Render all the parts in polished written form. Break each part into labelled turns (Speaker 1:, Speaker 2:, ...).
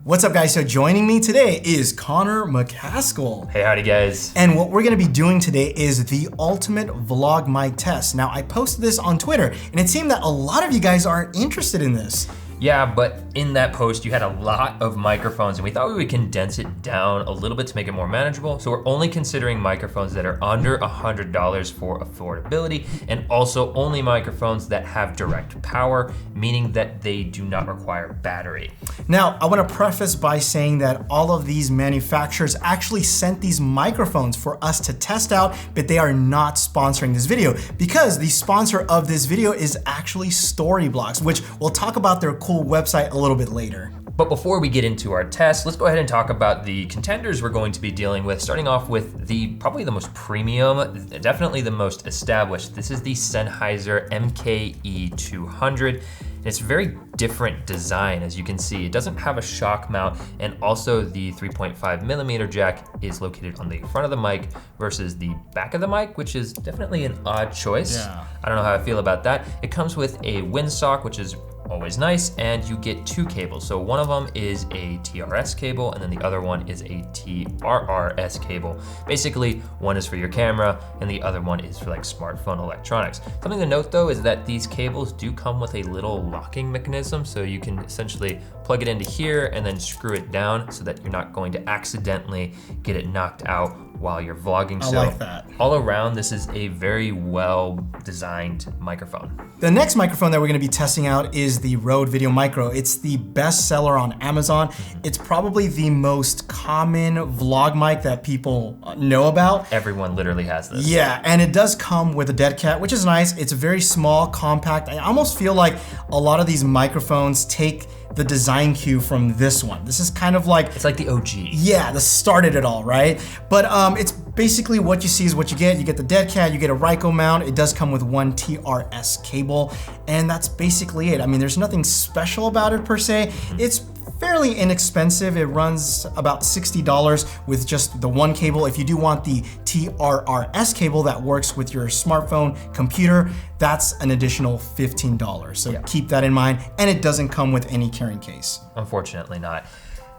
Speaker 1: What's up, guys? So joining me today is Connor McCaskill.
Speaker 2: Hey, howdy guys.
Speaker 1: And what we're gonna be doing today is the ultimate vlog mic test. Now, I posted this on Twitter and it seemed that a lot of you guys are interested in this.
Speaker 2: Yeah, but in that post, you had a lot of microphones and we thought we would condense it down a little bit to make it more manageable. So we're only considering microphones that are under $100 for affordability, and also only microphones that have direct power, meaning that they do not require battery.
Speaker 1: Now, I wanna preface by saying that all of these manufacturers actually sent these microphones for us to test out, but they are not sponsoring this video because the sponsor of this video is actually Storyblocks, which we'll talk about their cool website a little bit later.
Speaker 2: But before we get into our test, let's go ahead and talk about the contenders we're going to be dealing with, starting off with probably the most premium, definitely the most established. This is the Sennheiser MKE 200. It's a very different design, as you can see. It doesn't have a shock mount, and also the 3.5mm jack is located on the front of the mic versus the back of the mic, which is definitely an odd choice.
Speaker 1: Yeah.
Speaker 2: I don't know how I feel about that. It comes with a windsock, which is always nice, and you get two cables. So one of them is a TRS cable, and then the other one is a TRRS cable. Basically, one is for your camera, and the other one is for like smartphone electronics. Something to note though is that these cables do come with a little locking mechanism, so you can essentially plug it into here and then screw it down so that you're not going to accidentally get it knocked out while you're vlogging.
Speaker 1: I like that.
Speaker 2: All around, this is a very well designed microphone.
Speaker 1: The next microphone that we're gonna be testing out is the Rode Video Micro. It's the best seller on Amazon. It's probably the most common vlog mic that people know about.
Speaker 2: Everyone literally has this.
Speaker 1: Yeah, and it does come with a dead cat, which is nice. It's very small, compact. I almost feel like a lot of these microphones take the design cue from this one. This is kind of like...
Speaker 2: It's like the OG.
Speaker 1: Yeah, the started it all, right? But it's basically what you see is what you get. You get the dead cat, you get a Ryko mount. It does come with one TRS cable, and that's basically it. I mean, there's nothing special about it per se. It's fairly inexpensive. It runs about $60 with just the one cable. If you do want the TRRS cable that works with your smartphone computer, that's an additional $15. So keep that in mind. And it doesn't come with any carrying case.
Speaker 2: Unfortunately not.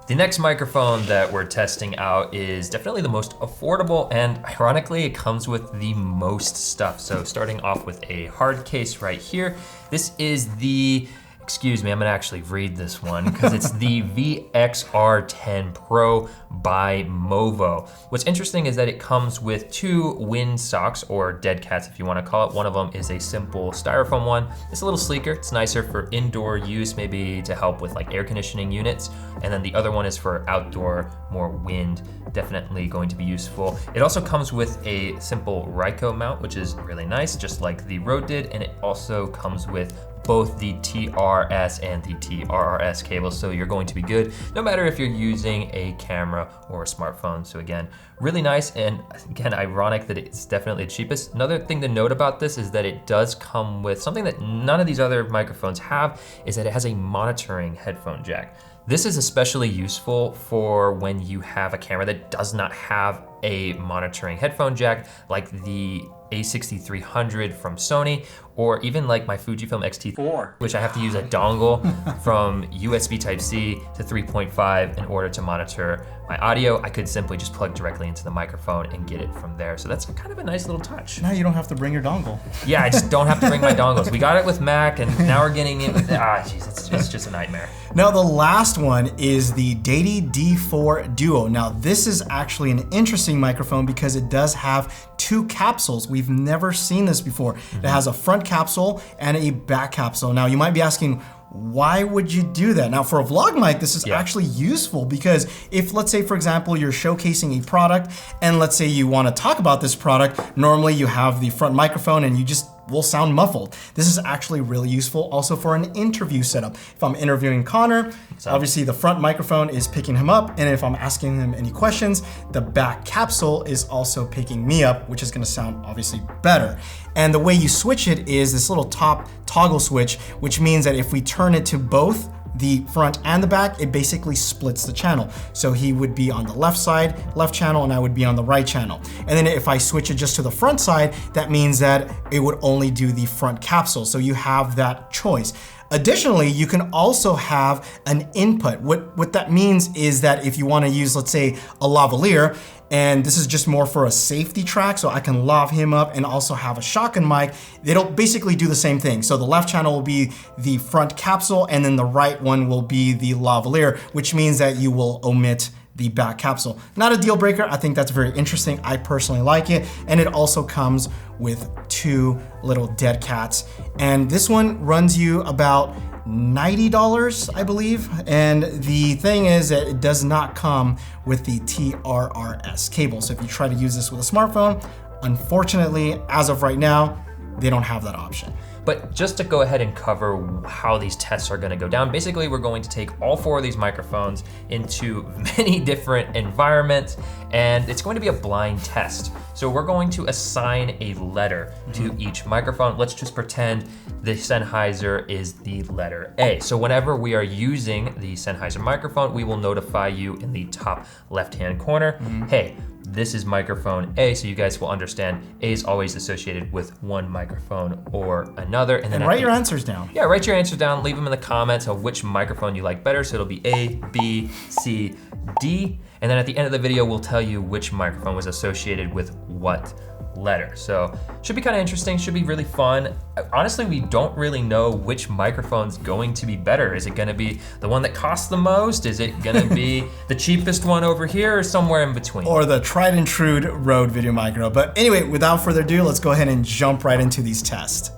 Speaker 2: The next microphone that we're testing out is definitely the most affordable, and ironically, it comes with the most stuff. So starting off with a hard case right here, this is the, excuse me, I'm gonna actually read this one because it's the VXR10 Pro by Movo. What's interesting is that it comes with two wind socks, or dead cats if you wanna call it. One of them is a simple styrofoam one. It's a little sleeker, it's nicer for indoor use, maybe to help with like air conditioning units. And then the other one is for outdoor, more wind, definitely going to be useful. It also comes with a simple Ryko mount, which is really nice, just like the Rode did. And it also comes with both the TRS and the TRRS cables, so you're going to be good no matter if you're using a camera or a smartphone. So again, really nice, and again, ironic that it's definitely the cheapest. Another thing to note about this is that it does come with something that none of these other microphones have, is that it has a monitoring headphone jack. This is especially useful for when you have a camera that does not have a monitoring headphone jack, like the A6300 from Sony, or even like my Fujifilm X-T4, which I have to use a dongle from USB Type-C to 3.5 in order to monitor my audio. I could simply just plug directly into the microphone and get it from there. So that's kind of a nice little touch.
Speaker 1: Now you don't have to bring your dongle.
Speaker 2: Yeah, I just don't have to bring my dongles. We got it with Mac, and now we're getting it with, geez, it's just a nightmare.
Speaker 1: Now the last one is the Deity D4 Duo. Now this is actually an interesting microphone because it does have two capsules. We've never seen this before. It has a front capsule and a back capsule. Now you might be asking, why would you do that? Now for a vlog mic, this is actually useful because if, let's say for example, you're showcasing a product and let's say you want to talk about this product, normally you have the front microphone and you just will sound muffled. This is actually really useful also for an interview setup. If I'm interviewing Connor, obviously the front microphone is picking him up, and if I'm asking him any questions, the back capsule is also picking me up, which is gonna sound obviously better. And the way you switch it is this little top toggle switch, which means that if we turn it to both the front and the back, it basically splits the channel. So he would be on the left side, left channel, and I would be on the right channel. And then if I switch it just to the front side, that means that it would only do the front capsule. So you have that choice. Additionally, you can also have an input. What that means is that if you want to use, let's say, a lavalier, and this is just more for a safety track, so I can lav him up and also have a shotgun mic, it'll basically do the same thing. So the left channel will be the front capsule, and then the right one will be the lavalier, which means that you will omit the back capsule. Not a deal breaker. I think that's very interesting. I personally like it. And it also comes with 2 little dead cats. And this one runs you about $90, I believe. And the thing is that it does not come with the TRRS cable. So if you try to use this with a smartphone, unfortunately, as of right now, they don't have that option.
Speaker 2: But just to go ahead and cover how these tests are gonna go down, basically we're going to take all 4 of these microphones into many different environments, and it's going to be a blind test. So we're going to assign a letter to each microphone. Let's just pretend the Sennheiser is the letter A. So whenever we are using the Sennheiser microphone, we will notify you in the top left-hand corner, hey, this is microphone A, so you guys will understand A is always associated with one microphone or another.
Speaker 1: And then write your answers down.
Speaker 2: Yeah, write your answers down, leave them in the comments of which microphone you like better. So it'll be A, B, C, D. And then at the end of the video, we'll tell you which microphone was associated with what letter. So should be kind of interesting, should be really fun. Honestly, we don't really know which microphone's going to be better. Is it gonna be the one that costs the most? Is it gonna be the cheapest one over here, or somewhere in between?
Speaker 1: Or the tried and true Rode Video Micro. But anyway, without further ado, let's go ahead and jump right into these tests.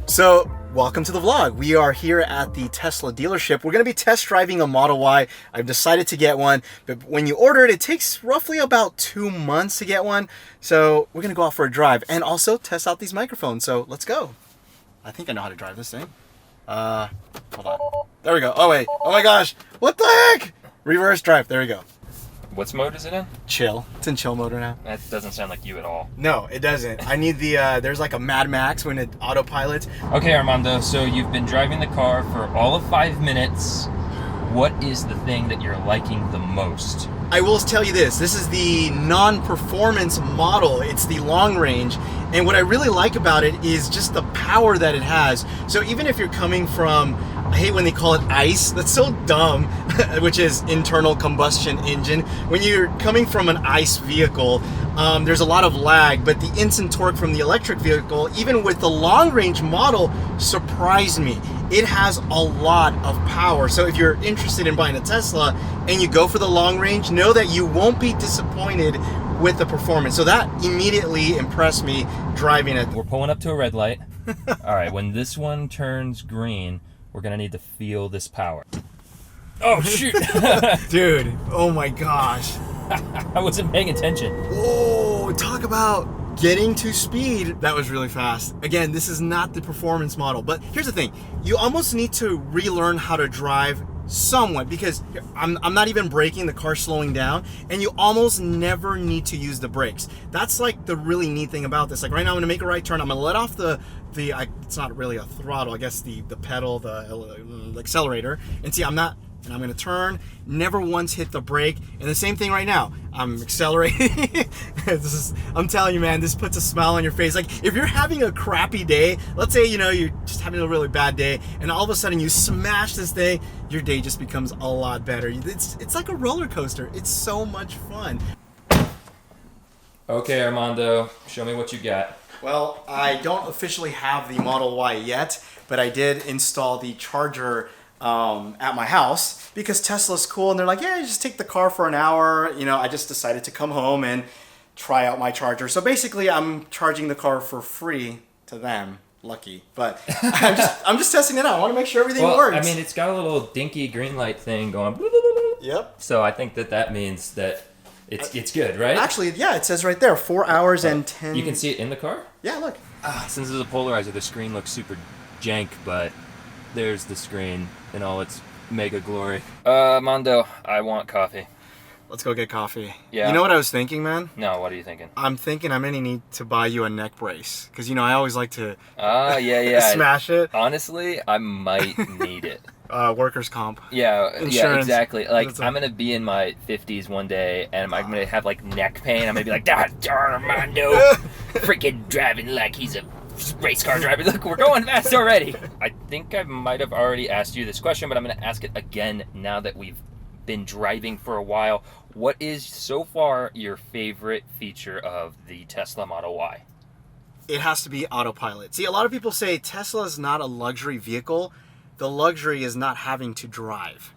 Speaker 1: So, welcome to the vlog. We are here at the Tesla dealership. We're gonna be test driving a Model Y. I've decided to get one, but when you order it, it takes roughly about 2 months to get one. So we're gonna go out for a drive and also test out these microphones. So let's go. I think I know how to drive this thing. Hold on. There we go. Oh wait, oh my gosh. What the heck? Reverse drive, there we go.
Speaker 2: What mode is it in?
Speaker 1: Chill. It's in chill mode right now.
Speaker 2: That doesn't sound like you at all.
Speaker 1: No, it doesn't. I need the, there's like a Mad Max when it autopilots.
Speaker 2: Okay, Armando, so you've been driving the car for all of 5 minutes. What is the thing that you're liking the most?
Speaker 1: I will tell you this is the non-performance model. It's the long range. And what I really like about it is just the power that it has. So even if you're coming from, I hate when they call it ICE, that's so dumb, which is internal combustion engine. When you're coming from an ICE vehicle, there's a lot of lag, but the instant torque from the electric vehicle, even with the long range model, surprised me. It has a lot of power. So if you're interested in buying a Tesla and you go for the long range, know that you won't be disappointed with the performance. So that immediately impressed me driving it.
Speaker 2: We're pulling up to a red light. All right, when this one turns green, we're gonna need to feel this power. Oh shoot!
Speaker 1: Dude, oh my gosh.
Speaker 2: I wasn't paying attention.
Speaker 1: Whoa, talk about getting to speed. That was really fast. Again, this is not the performance model, but here's the thing. You almost need to relearn how to drive somewhat, because I'm not even braking, the car's slowing down, and you almost never need to use the brakes. That's like the really neat thing about this. Like right now I'm gonna make a right turn, I'm gonna let off it's not really a throttle, I guess the pedal, the accelerator, and see I'm gonna turn, never once hit the brake. And the same thing right now, I'm accelerating. I'm telling you, man, this puts a smile on your face. Like if you're having a crappy day, let's say, you're just having a really bad day, and all of a sudden you smash this thing, your day just becomes a lot better. It's like a roller coaster. It's so much fun.
Speaker 2: Okay, Armando, show me what you got.
Speaker 1: Well, I don't officially have the Model Y yet, but I did install the charger at my house because Tesla's cool, and they're like, yeah, just take the car for an hour. I just decided to come home and try out my charger. So basically I'm charging the car for free to them. Lucky, but I'm just testing it out. I want to make sure everything works.
Speaker 2: I mean, it's got a little dinky green light thing going.
Speaker 1: Yep.
Speaker 2: So I think that means that it's good, right?
Speaker 1: Actually, yeah, it says right there, 4 hours and 10.
Speaker 2: You can see it in the car?
Speaker 1: Yeah, look.
Speaker 2: Since it's a polarizer, the screen looks super jank, but there's the screen in all its mega glory. Mondo, I want coffee.
Speaker 1: Let's go get coffee.
Speaker 2: Yeah.
Speaker 1: You know what I was thinking, man?
Speaker 2: No, what are you thinking?
Speaker 1: I'm thinking I'm gonna need to buy you a neck brace, because I always like to
Speaker 2: yeah.
Speaker 1: smash it.
Speaker 2: Honestly, I might need it.
Speaker 1: Workers' comp.
Speaker 2: Yeah,
Speaker 1: Insurance.
Speaker 2: Yeah, exactly. Like, I'm gonna be in my 50s one day, and I'm gonna have like neck pain. I'm gonna be like, darn Armando, freaking driving like he's a race car driver. Look, we're going fast already. I think I might have already asked you this question, but I'm going to ask it again now that we've been driving for a while. What is so far your favorite feature of the Tesla Model Y?
Speaker 1: It has to be autopilot. See, a lot of people say Tesla is not a luxury vehicle. The luxury is not having to drive.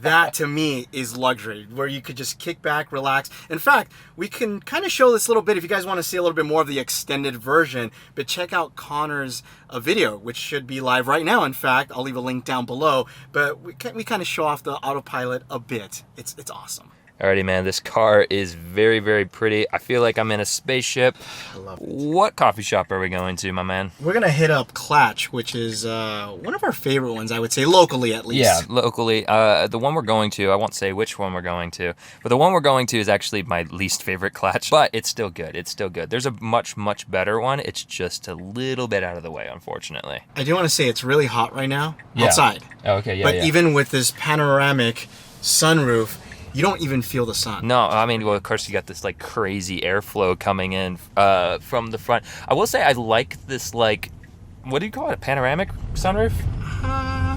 Speaker 1: That to me is luxury, where you could just kick back, relax. In fact, we can kind of show this a little bit if you guys want to see a little bit more of the extended version, but check out Connor's video, which should be live right now. In fact, I'll leave a link down below, but we kind of show off the autopilot a bit. It's awesome.
Speaker 2: Alrighty, man, this car is very, very pretty. I feel like I'm in a spaceship.
Speaker 1: I love it.
Speaker 2: What coffee shop are we going to, my man?
Speaker 1: We're going to hit up Klatch, which is one of our favorite ones, I would say, locally at least.
Speaker 2: Yeah, locally. The one we're going to, I won't say which one we're going to, but the one we're going to is actually my least favorite Klatch, but it's still good. It's still good. There's a much, much better one. It's just a little bit out of the way, unfortunately.
Speaker 1: I do want to say it's really hot right now outside.
Speaker 2: Oh, okay, yeah,
Speaker 1: But even with this panoramic sunroof, you don't even feel the sun.
Speaker 2: No, I mean, well, of course, you got this like crazy airflow coming in from the front. I will say I like this, like, what do you call it? A panoramic sunroof?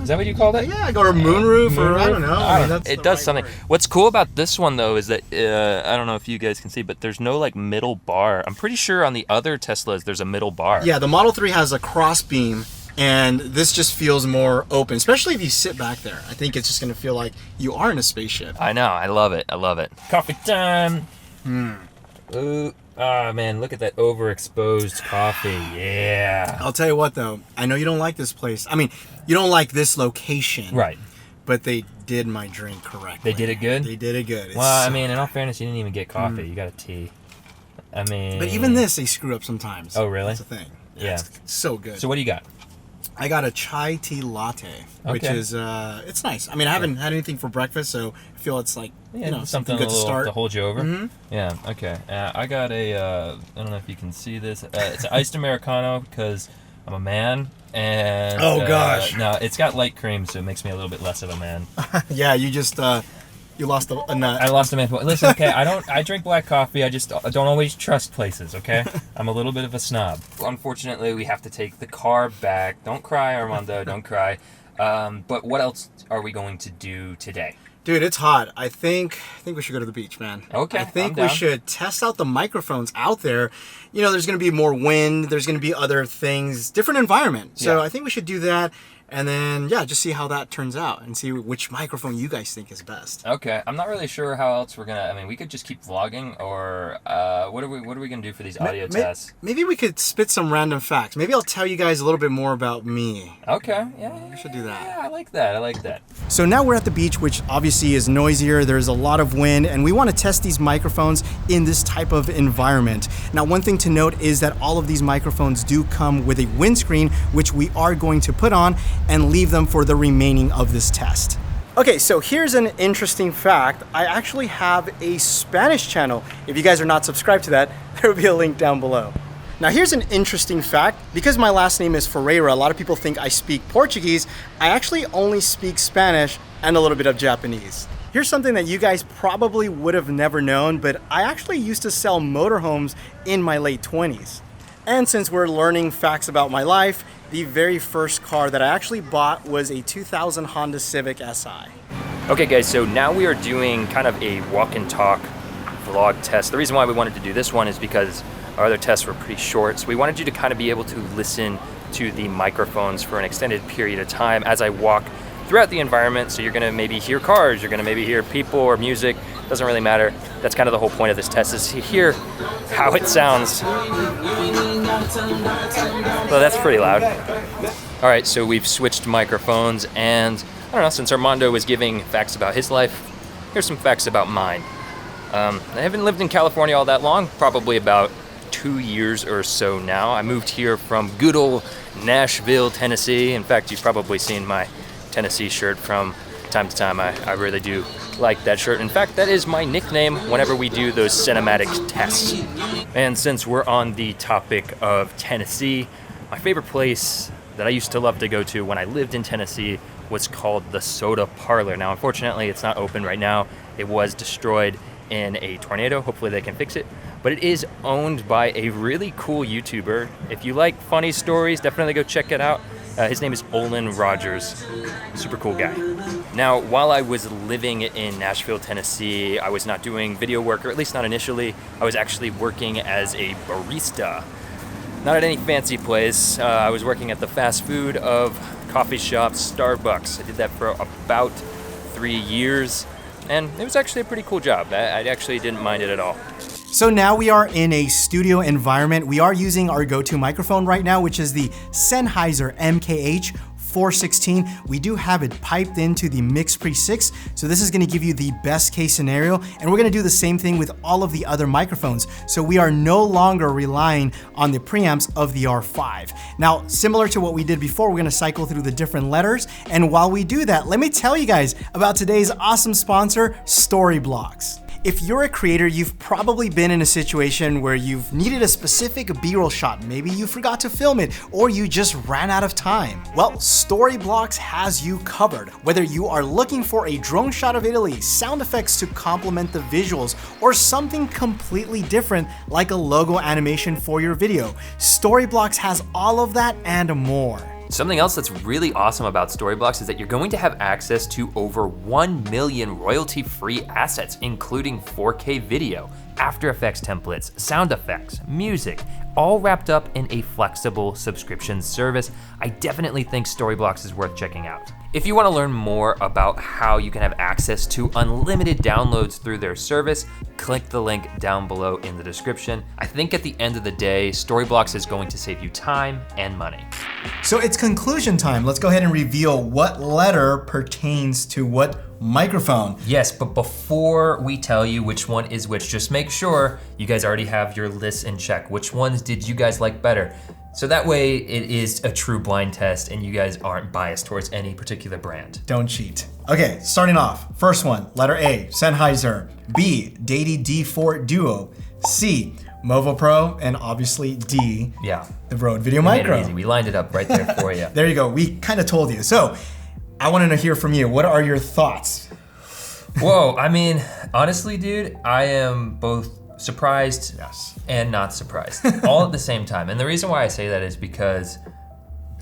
Speaker 2: Is that what you called it?
Speaker 1: Yeah, I go to moonroof or I don't know.
Speaker 2: It does something. What's cool about this one though is that I don't know if you guys can see, but there's no like middle bar. I'm pretty sure on the other Teslas there's a middle bar.
Speaker 1: Yeah, the Model 3 has a cross beam. And this just feels more open, especially if you sit back there. I think it's just going to feel like you are in a spaceship.
Speaker 2: I know. I love it. I love it. Coffee time. Ooh. Oh, man. Look at that overexposed coffee. Yeah.
Speaker 1: I'll tell you what, though. I know you don't like this place. I mean, you don't like this location.
Speaker 2: Right.
Speaker 1: But they did my drink correctly.
Speaker 2: They did it good?
Speaker 1: They did it good. It's
Speaker 2: well, I mean, in all fairness, you didn't even get coffee. You got a tea. I mean...
Speaker 1: But even this, they screw up sometimes.
Speaker 2: Oh, really?
Speaker 1: That's the thing.
Speaker 2: Yeah.
Speaker 1: It's so good.
Speaker 2: So what do you got?
Speaker 1: I got a chai tea latte, which is it's nice. I mean, I haven't had anything for breakfast, so I feel it's like something good to start
Speaker 2: to hold you over.
Speaker 1: Mm-hmm.
Speaker 2: Yeah. Okay. I got a I don't know if you can see this. It's an iced americano because I'm a man, and
Speaker 1: oh gosh,
Speaker 2: no, it's got light cream, so it makes me a little bit less of a man.
Speaker 1: Yeah, you just you lost a nut.
Speaker 2: I lost a man. Listen, okay, I drink black coffee. I just don't always trust places, okay? I'm a little bit of a snob. Unfortunately, we have to take the car back. Don't cry, Armando, don't cry. But what else are we going to do today?
Speaker 1: Dude, it's hot. I think we should go to the beach, man.
Speaker 2: Okay,
Speaker 1: I think we should test out the microphones out there. You know, there's going to be more wind. There's going to be other things, different environment. So I think we should do that. And then, just see how that turns out and see which microphone you guys think is best.
Speaker 2: Okay, I'm not really sure how else we're gonna. I mean, we could just keep vlogging, or what are we gonna do for these audio tests?
Speaker 1: Maybe we could spit some random facts. Maybe I'll tell you guys a little bit more about me.
Speaker 2: Okay, yeah,
Speaker 1: we should do that.
Speaker 2: Yeah, I like that.
Speaker 1: So now we're at the beach, which obviously is noisier. There's a lot of wind, and we want to test these microphones in this type of environment. Now, one thing to note is that all of these microphones do come with a windscreen, which we are going to put on and leave them for the remaining of this test. Okay, so here's an interesting fact. I actually have a Spanish channel. If you guys are not subscribed to that, there will be a link down below. Now here's an interesting fact. Because my last name is Ferreira, a lot of people think I speak Portuguese. I actually only speak Spanish and a little bit of Japanese. Here's something that you guys probably would have never known, but I actually used to sell motorhomes in my late 20s. And since we're learning facts about my life, the very first car that I actually bought was a 2000 Honda Civic Si.
Speaker 2: Okay guys, so now we are doing kind of a walk and talk vlog test. The reason why we wanted to do this one is because our other tests were pretty short, so we wanted you to kind of be able to listen to the microphones for an extended period of time as I walk throughout the environment. So you're gonna maybe hear cars, you're gonna maybe hear people or music, doesn't really matter. That's kind of the whole point of this test, is to hear how it sounds. Well, that's pretty loud. All right, so we've switched microphones, and I don't know, since Armando was giving facts about his life, here's some facts about mine. I haven't lived in California all that long, probably about 2 years or so now. I moved here from good old Nashville, Tennessee. In fact, you've probably seen my Tennessee shirt from time to time. I really do like that shirt. In fact, that is my nickname whenever we do those cinematic tests. And since we're on the topic of Tennessee, my favorite place that I used to love to go to when I lived in Tennessee was called the Soda Parlor. Now, unfortunately, it's not open right now. It was destroyed in a tornado. Hopefully they can fix it. but it is owned by a really cool YouTuber. If you like funny stories, definitely go check it out. His name is Olin Rogers. Super cool guy. Now, while I was living in Nashville, Tennessee, I was not doing video work, or at least not initially. I was actually working as a barista. Not at any fancy place. I was working at the fast food of coffee shop Starbucks. I did that for about 3 years, and it was actually a pretty cool job. I actually didn't mind it at all.
Speaker 1: So now we are in a studio environment. We are using our go-to microphone right now, which is the Sennheiser MKE 416. We do have it piped into the MixPre 6, so this is gonna give you the best case scenario, and we're gonna do the same thing with all of the other microphones. So we are no longer relying on the preamps of the R5. Now, similar to what we did before, we're gonna cycle through the different letters, and while we do that, let me tell you guys about today's awesome sponsor, Storyblocks. If you're a creator, you've probably been in a situation where you've needed a specific B-roll shot. Maybe you forgot to film it, or you just ran out of time. Well, Storyblocks has you covered. Whether you are looking for a drone shot of Italy, sound effects to complement the visuals, or something completely different like a logo animation for your video, Storyblocks has all of that and more.
Speaker 2: Something else that's really awesome about Storyblocks is that you're going to have access to over 1 million royalty-free assets, including 4K video, After Effects templates, sound effects, music, all wrapped up in a flexible subscription service. I definitely think Storyblocks is worth checking out. If you want to learn more about how you can have access to unlimited downloads through their service, click the link down below in the description. I think at the end of the day, Storyblocks is going to save you time and money.
Speaker 1: So it's conclusion time. Let's go ahead and reveal what letter pertains to what microphone.
Speaker 2: Yes, but before we tell you which one is which, just make sure you guys already have your lists in check. Which ones did you guys like better? So that way it is a true blind test and you guys aren't biased towards any particular brand.
Speaker 1: Don't cheat. Okay, starting off. First one, letter A, Sennheiser. B, Deity D4 Duo. C, Movo Pro, and obviously D,
Speaker 2: yeah,
Speaker 1: the Rode Video
Speaker 2: we
Speaker 1: Micro.
Speaker 2: made it easy. We lined it up right there for you.
Speaker 1: There you go. We kind of told you. So I want to hear from you. What are your thoughts?
Speaker 2: Whoa, I mean, honestly, dude, I am both surprised and not surprised all at the same time. And the reason why I say that is because,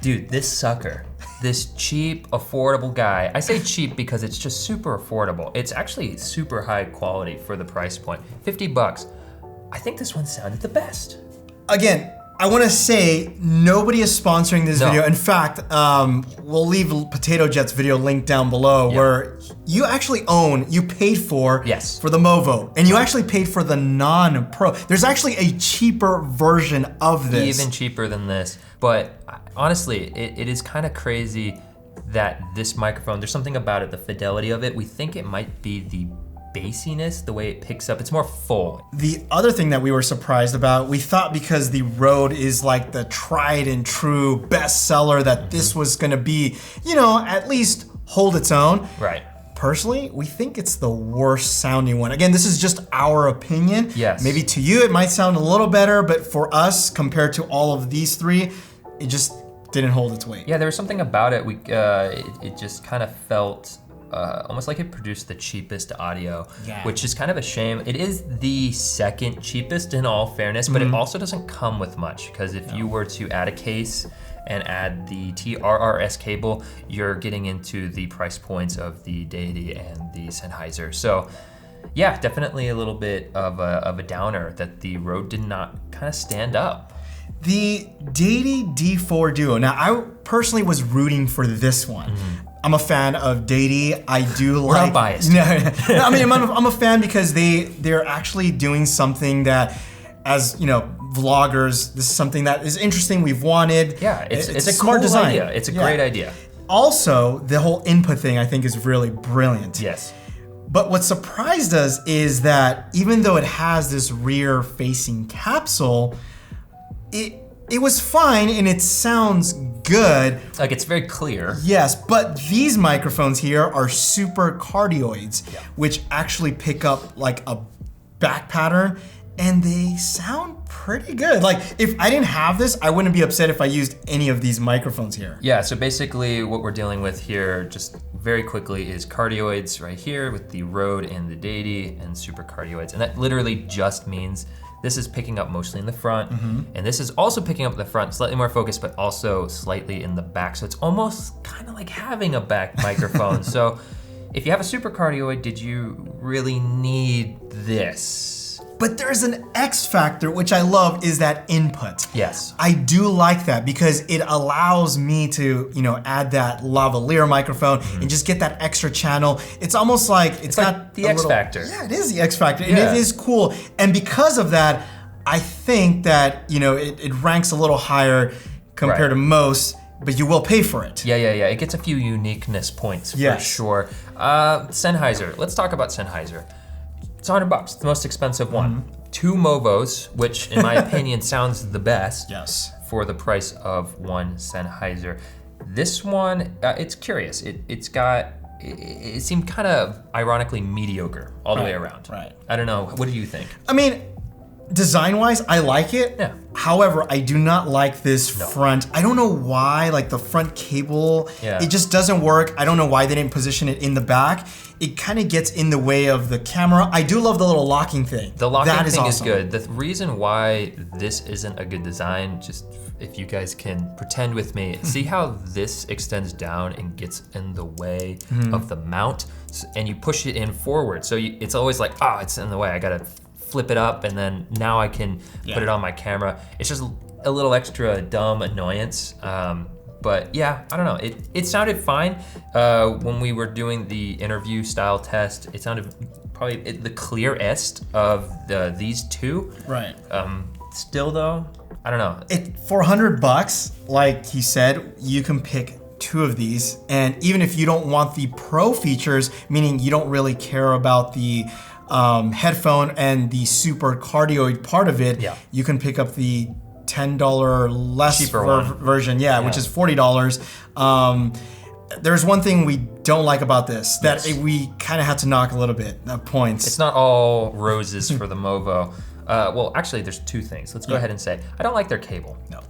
Speaker 2: dude, this sucker, this cheap, affordable guy, I say cheap because it's just super affordable. It's actually super high quality for the price point, 50 bucks. I think this one sounded the best. Again,
Speaker 1: I want to say nobody is sponsoring this video. In fact, we'll leave Potato Jet's video link down below where you actually you paid for for the Movo, and you actually paid for the non-pro. There's actually a cheaper version of this.
Speaker 2: Even cheaper than this. But honestly, it is kind of crazy that this microphone, there's something about it, the fidelity of it. We think it might be the bassiness, the way it picks up, it's more full.
Speaker 1: The other thing that we were surprised about, we thought because the Rode is like the tried and true bestseller that this was gonna be, you know, at least hold its own.
Speaker 2: Right.
Speaker 1: Personally, we think it's the worst sounding one. Again, this is just our opinion.
Speaker 2: Yes.
Speaker 1: Maybe to you it might sound a little better, but for us, compared to all of these three, it just didn't hold its weight.
Speaker 2: Yeah, there was something about it. It just kind of felt almost like it produced the cheapest audio, which is kind of a shame. It is the second cheapest in all fairness, but it also doesn't come with much, because if you were to add a case and add the TRRS cable, you're getting into the price points of the Deity and the Sennheiser. So yeah, definitely a little bit of a downer that the Rode did not kind of stand up.
Speaker 1: The Deity D4 Duo. Now, I personally was rooting for this one. I'm a fan of Deity. I do
Speaker 2: We're not biased.
Speaker 1: No, I mean, I'm a fan because they're actually doing something that, as you know, vloggers, this is something that is interesting. We've wanted.
Speaker 2: Yeah, it's a
Speaker 1: smart
Speaker 2: cool
Speaker 1: design.
Speaker 2: idea. It's a great idea.
Speaker 1: Also, the whole input thing I think is really brilliant.
Speaker 2: Yes.
Speaker 1: But what surprised us is that even though it has this rear-facing capsule, it was fine and it sounds good.
Speaker 2: Like, it's very clear.
Speaker 1: Yes, but these microphones here are super cardioids, which actually pick up like a back pattern, and they sound pretty good. Like, if I didn't have this, I wouldn't be upset if I used any of these microphones here.
Speaker 2: Yeah, so basically what we're dealing with here, just very quickly, is cardioids right here with the Rode and the Deity, and super cardioids. And that literally just means This is picking up mostly in the front, and this is also picking up the front, slightly more focused, but also slightly in the back. So it's almost kind of like having a back microphone. So if you have a super cardioid, did you really need this?
Speaker 1: But there's an X factor, which I love, is that input.
Speaker 2: Yes.
Speaker 1: I do like that because it allows me to, add that lavalier microphone and just get that extra channel. It's almost like it's got
Speaker 2: like the X factor.
Speaker 1: Yeah, it is the X factor, and it is cool. And because of that, I think that it ranks a little higher compared to most. But you will pay for it.
Speaker 2: Yeah. It gets a few uniqueness points for sure. Sennheiser. Let's talk about Sennheiser. It's $100, the most expensive one. 2 Movos, which in my opinion sounds the best.
Speaker 1: Yes.
Speaker 2: For the price of one Sennheiser. This one, it's curious. It seemed kind of ironically mediocre all the way around.
Speaker 1: Right.
Speaker 2: I don't know. What do you think?
Speaker 1: I mean, design-wise, I like it.
Speaker 2: Yeah.
Speaker 1: However, I do not like this front. I don't know why, like the front cable, it just doesn't work. I don't know why they didn't position it in the back. It kind of gets in the way of the camera. I do love the little locking thing.
Speaker 2: The locking thing is good. The reason why this isn't a good design, just if you guys can pretend with me, see how this extends down and gets in the way of the mount, and you push it in forward. So it's always like, it's in the way. I gotta flip it up, and then now I can put it on my camera. It's just a little extra dumb annoyance. But yeah, I don't know. It sounded fine when we were doing the interview style test. It sounded probably the clearest of these two.
Speaker 1: Right.
Speaker 2: Still though, I don't know.
Speaker 1: For $100, like he said, you can pick 2 of these, and even if you don't want the pro features, meaning you don't really care about the headphone and the super cardioid part of it, you can pick up the $10 less version, which is $40. There's one thing we don't like about this that we kind of had to knock a little bit of points.
Speaker 2: It's not all roses for the Movo. Well, actually, there's 2 things. Let's go ahead and say I don't like their cable.
Speaker 1: No.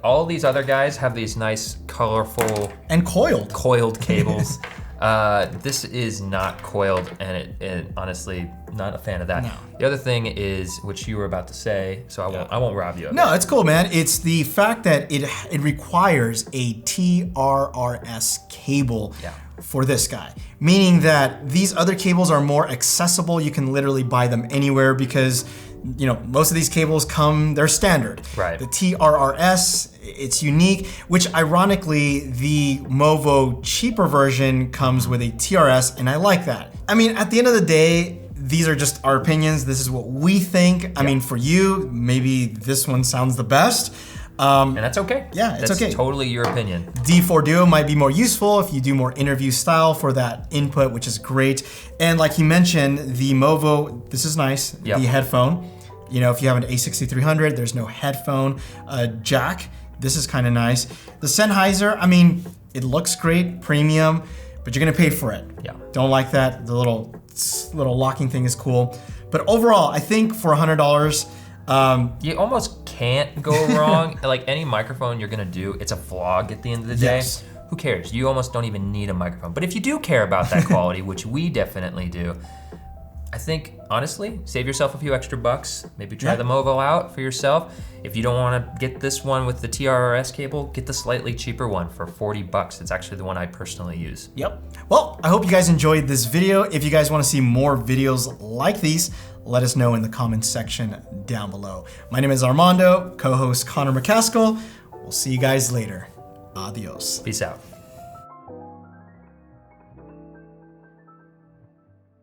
Speaker 2: All these other guys have these nice, colorful
Speaker 1: and coiled
Speaker 2: cables. This is not coiled, and it honestly, not a fan of that.
Speaker 1: No.
Speaker 2: The other thing is, which you were about to say, so I won't rob you of it.
Speaker 1: No, it's cool, man. It's the fact that it requires a TRRS cable for this guy, meaning that these other cables are more accessible. You can literally buy them anywhere because most of these cables they're standard.
Speaker 2: Right.
Speaker 1: The TRRS, it's unique, which ironically, the Movo cheaper version comes with a TRS, and I like that. I mean, at the end of the day, these are just our opinions. This is what we think. I mean, for you, maybe this one sounds the best.
Speaker 2: And that's okay.
Speaker 1: Yeah, it's okay.
Speaker 2: That's totally your opinion.
Speaker 1: D4 Duo might be more useful if you do more interview style for that input, which is great. And like he mentioned, the Movo, this is nice, the headphone. If you have an A6300, there's no headphone jack. This is kind of nice. The Sennheiser, I mean, it looks great, premium, but you're gonna pay for it.
Speaker 2: Yeah.
Speaker 1: Don't like that. The little locking thing is cool. But overall, I think for $100,
Speaker 2: you almost can't go wrong. Like any microphone you're gonna do, it's a vlog at the end of the day.
Speaker 1: Yes.
Speaker 2: Who cares? You almost don't even need a microphone. But if you do care about that quality, which we definitely do, I think, honestly, save yourself a few extra bucks. Maybe try the Movo out for yourself. If you don't want to get this one with the TRRS cable, get the slightly cheaper one for $40. It's actually the one I personally use.
Speaker 1: Yep. Well, I hope you guys enjoyed this video. If you guys want to see more videos like these, let us know in the comments section down below. My name is Armando, co-host Connor McCaskill. We'll see you guys later. Adios.
Speaker 2: Peace out.